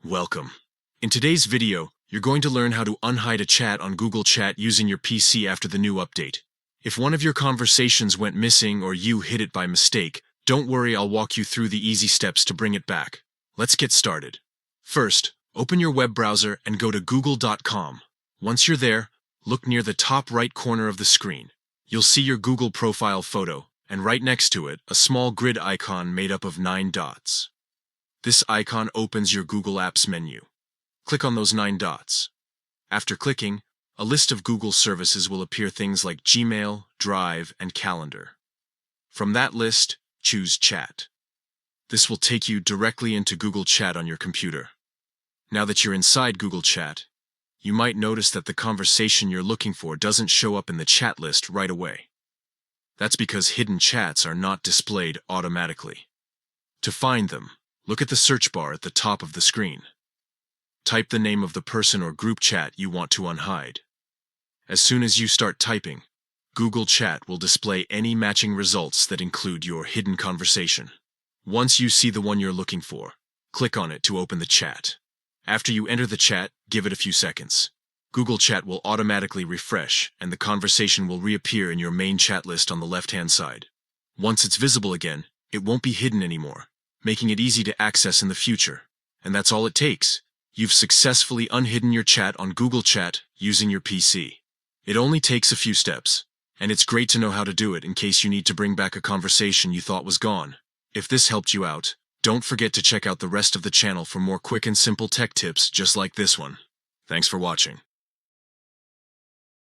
Welcome. In today's video, you're going to learn how to unhide a chat on Google Chat using your PC after the new update. If one of your conversations went missing or you hid it by mistake, don't worry, I'll walk you through the easy steps to bring it back. Let's get started. First, open your web browser and go to google.com. Once you're there, look near the top right corner of the screen. You'll see your Google profile photo, and right next to it, a small grid icon made up of 9 dots. This icon opens your Google Apps menu. Click on those 9 dots. After clicking, a list of Google services will appear, things like Gmail, Drive, and Calendar. From that list, choose Chat. This will take you directly into Google Chat on your computer. Now that you're inside Google Chat, you might notice that the conversation you're looking for doesn't show up in the chat list right away. That's because hidden chats are not displayed automatically. To find them, look at the search bar at the top of the screen. Type the name of the person or group chat you want to unhide. As soon as you start typing, Google Chat will display any matching results that include your hidden conversation. Once you see the one you're looking for, click on it to open the chat. After you enter the chat, give it a few seconds. Google Chat will automatically refresh, and the conversation will reappear in your main chat list on the left-hand side. Once it's visible again, it won't be hidden anymore, making it easy to access in the future. And that's all it takes. You've successfully unhidden your chat on Google Chat using your PC. It only takes a few steps, and it's great to know how to do it in case you need to bring back a conversation you thought was gone. If this helped you out, don't forget to check out the rest of the channel for more quick and simple tech tips just like this one. Thanks for watching.